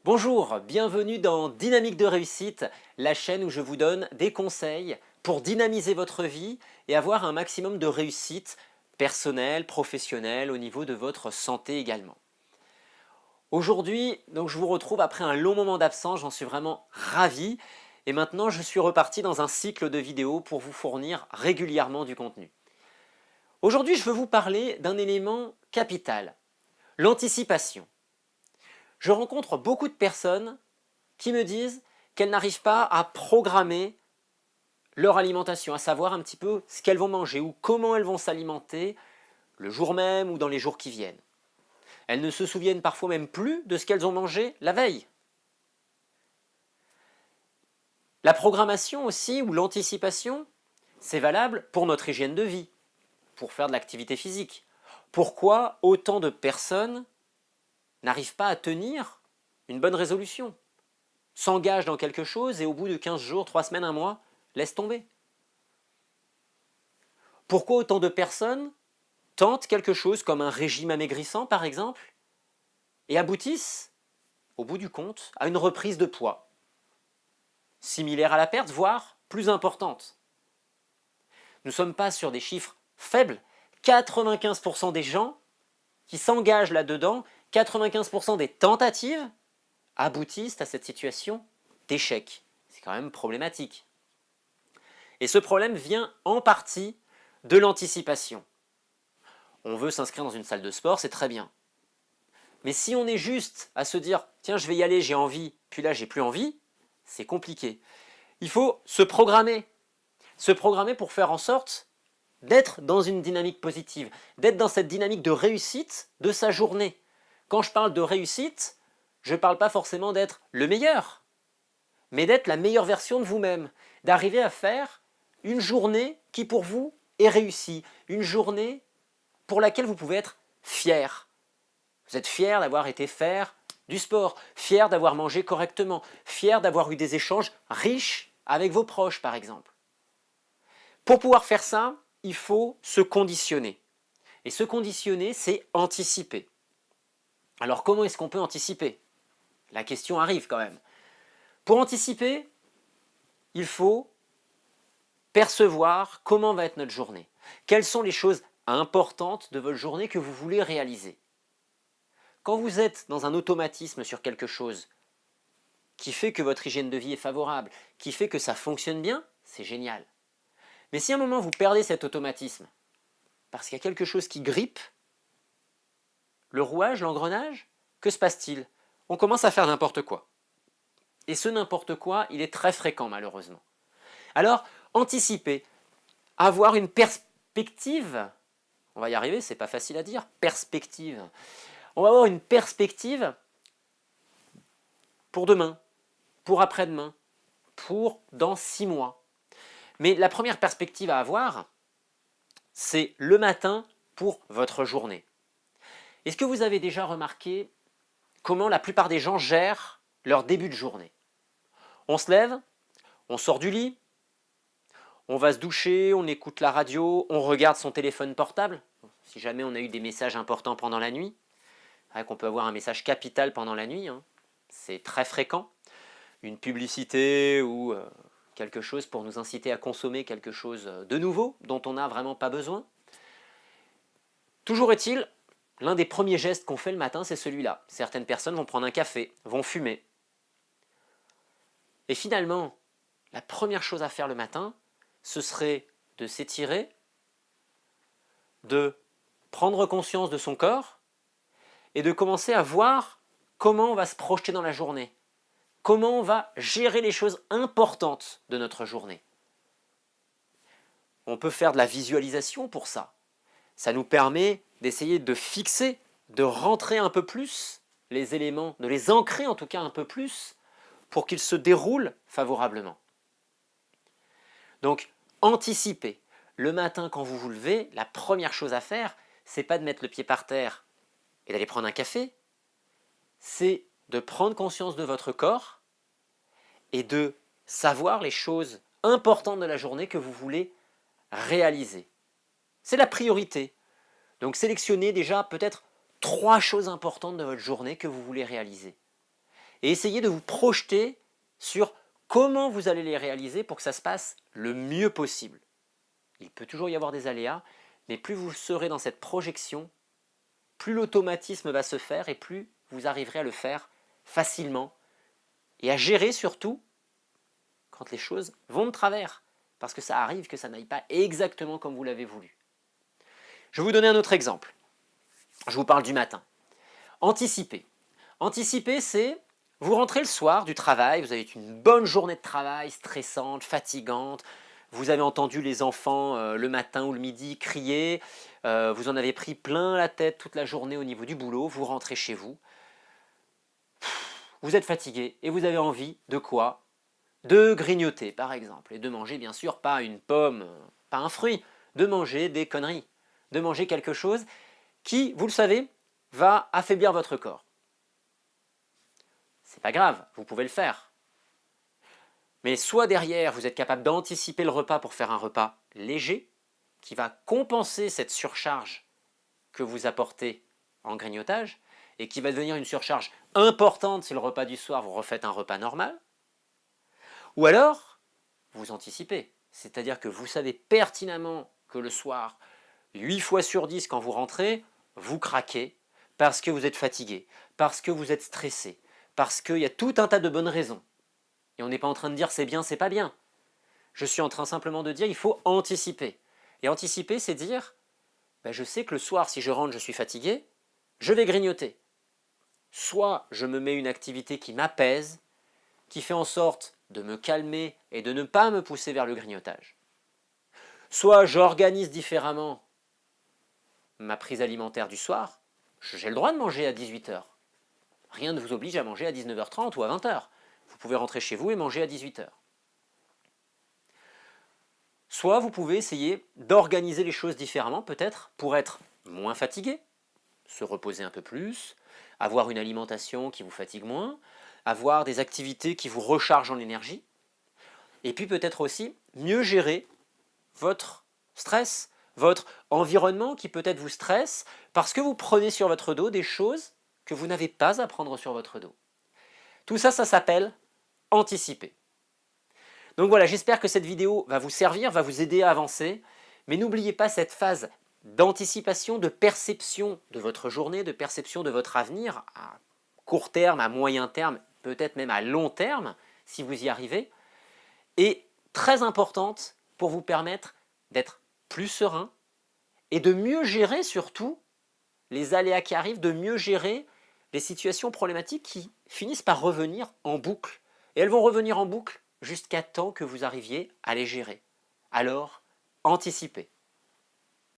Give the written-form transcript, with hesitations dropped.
Bonjour, bienvenue dans Dynamique de réussite, la chaîne où je vous donne des conseils pour dynamiser votre vie et avoir un maximum de réussite personnelle, professionnelle, au niveau de votre santé également. Aujourd'hui, donc je vous retrouve après un long moment d'absence, j'en suis vraiment ravi. Et maintenant, je suis reparti dans un cycle de vidéos pour vous fournir régulièrement du contenu. Aujourd'hui, je veux vous parler d'un élément capital, l'anticipation. Je rencontre beaucoup de personnes qui me disent qu'elles n'arrivent pas à programmer leur alimentation, à savoir un petit peu ce qu'elles vont manger ou comment elles vont s'alimenter le jour même ou dans les jours qui viennent. Elles ne se souviennent parfois même plus de ce qu'elles ont mangé la veille. La programmation aussi, ou l'anticipation, c'est valable pour notre hygiène de vie, pour faire de l'activité physique. Pourquoi autant de personnes n'arrivent pas à tenir une bonne résolution, s'engagent dans quelque chose et au bout de 15 jours, 3 semaines, un mois, laissent tomber? Pourquoi autant de personnes tentent quelque chose comme un régime amaigrissant par exemple et aboutissent, au bout du compte, à une reprise de poids, similaire à la perte, voire plus importante? Nous ne sommes pas sur des chiffres faibles. 95% des gens qui s'engagent là-dedans, 95% des tentatives aboutissent à cette situation d'échec. C'est quand même problématique. Et ce problème vient en partie de l'anticipation. On veut s'inscrire dans une salle de sport, c'est très bien. Mais si on est juste à se dire « tiens, je vais y aller, j'ai envie, puis là, j'ai plus envie », c'est compliqué. Il faut se programmer. Se programmer pour faire en sorte d'être dans une dynamique positive, d'être dans cette dynamique de réussite de sa journée. Quand je parle de réussite, je ne parle pas forcément d'être le meilleur, mais d'être la meilleure version de vous-même, d'arriver à faire une journée qui pour vous est réussie, une journée pour laquelle vous pouvez être fier. Vous êtes fier d'avoir été faire du sport, fier d'avoir mangé correctement, fier d'avoir eu des échanges riches avec vos proches par exemple. Pour pouvoir faire ça, il faut se conditionner. Et se conditionner, c'est anticiper. Alors comment est-ce qu'on peut anticiper? La question arrive quand même. Pour anticiper, il faut percevoir comment va être notre journée. Quelles sont les choses importantes de votre journée que vous voulez réaliser? Quand vous êtes dans un automatisme sur quelque chose qui fait que votre hygiène de vie est favorable, qui fait que ça fonctionne bien, c'est génial. Mais si à un moment vous perdez cet automatisme, parce qu'il y a quelque chose qui grippe, le rouage, l'engrenage, que se passe-t-il? On commence à faire n'importe quoi. Et ce n'importe quoi, il est très fréquent malheureusement. Alors, anticiper, avoir une perspective, on va y arriver, c'est pas facile à dire, perspective. On va avoir une perspective pour demain, pour après-demain, pour dans 6 mois. Mais la première perspective à avoir, c'est le matin pour votre journée. Est-ce que vous avez déjà remarqué comment la plupart des gens gèrent leur début de journée? On se lève, on sort du lit, on va se doucher, on écoute la radio, on regarde son téléphone portable, si jamais on a eu des messages importants pendant la nuit. C'est vrai qu'on peut avoir un message capital pendant la nuit, hein. C'est très fréquent. Une publicité ou quelque chose pour nous inciter à consommer quelque chose de nouveau dont on n'a vraiment pas besoin. Toujours est-il, l'un des premiers gestes qu'on fait le matin, c'est celui-là. Certaines personnes vont prendre un café, vont fumer. Et finalement, la première chose à faire le matin, ce serait de s'étirer, de prendre conscience de son corps et de commencer à voir comment on va se projeter dans la journée. Comment on va gérer les choses importantes de notre journée. On peut faire de la visualisation pour ça. Ça nous permet d'essayer de fixer, de rentrer un peu plus les éléments, de les ancrer en tout cas un peu plus pour qu'ils se déroulent favorablement. Donc, anticiper. Le matin quand vous vous levez, la première chose à faire, c'est pas de mettre le pied par terre et d'aller prendre un café, c'est de prendre conscience de votre corps et de savoir les choses importantes de la journée que vous voulez réaliser. C'est la priorité. Donc sélectionnez déjà peut-être 3 choses importantes de votre journée que vous voulez réaliser. et essayez de vous projeter sur comment vous allez les réaliser pour que ça se passe le mieux possible. Il peut toujours y avoir des aléas, mais plus vous serez dans cette projection, plus l'automatisme va se faire et plus vous arriverez à le faire facilement et à gérer surtout quand les choses vont de travers, parce que ça arrive que ça n'aille pas exactement comme vous l'avez voulu. Je vais vous donner un autre exemple. Je vous parle du matin. Anticiper. Anticiper, c'est vous rentrez le soir du travail, vous avez une bonne journée de travail, stressante, fatigante, vous avez entendu les enfants le matin ou le midi crier, vous en avez pris plein la tête toute la journée au niveau du boulot, vous rentrez chez vous, vous êtes fatigué et vous avez envie de quoi? De grignoter par exemple, et de manger bien sûr pas une pomme, pas un fruit, de manger des conneries, de manger quelque chose qui, vous le savez, va affaiblir votre corps. C'est pas grave, vous pouvez le faire. Mais soit derrière, vous êtes capable d'anticiper le repas pour faire un repas léger, qui va compenser cette surcharge que vous apportez en grignotage, et qui va devenir une surcharge importante si le repas du soir vous refaites un repas normal. Ou alors, vous anticipez, c'est-à-dire que vous savez pertinemment que le soir, 8 fois sur 10 quand vous rentrez, vous craquez parce que vous êtes fatigué, parce que vous êtes stressé, parce qu'il y a tout un tas de bonnes raisons. Et on n'est pas en train de dire c'est bien, c'est pas bien. Je suis en train simplement de dire il faut anticiper. Et anticiper, c'est dire je sais que le soir, si je rentre, je suis fatigué, je vais grignoter. Soit je me mets une activité qui m'apaise, qui fait en sorte de me calmer et de ne pas me pousser vers le grignotage. Soit j'organise différemment ma prise alimentaire du soir, j'ai le droit de manger à 18h. Rien ne vous oblige à manger à 19h30 ou à 20h. Vous pouvez rentrer chez vous et manger à 18h. Soit vous pouvez essayer d'organiser les choses différemment, peut-être pour être moins fatigué, se reposer un peu plus, avoir une alimentation qui vous fatigue moins, avoir des activités qui vous rechargent en énergie, et puis peut-être aussi mieux gérer votre stress, votre environnement qui peut-être vous stresse parce que vous prenez sur votre dos des choses que vous n'avez pas à prendre sur votre dos. Tout ça, ça s'appelle anticiper. Donc voilà, j'espère que cette vidéo va vous servir, va vous aider à avancer, mais n'oubliez pas cette phase d'anticipation, de perception de votre journée, de perception de votre avenir à court terme, à moyen terme, peut-être même à long terme, si vous y arrivez, est très importante pour vous permettre d'être plus serein et de mieux gérer surtout les aléas qui arrivent, de mieux gérer les situations problématiques qui finissent par revenir en boucle. Et elles vont revenir en boucle jusqu'à temps que vous arriviez à les gérer. Alors, anticipez.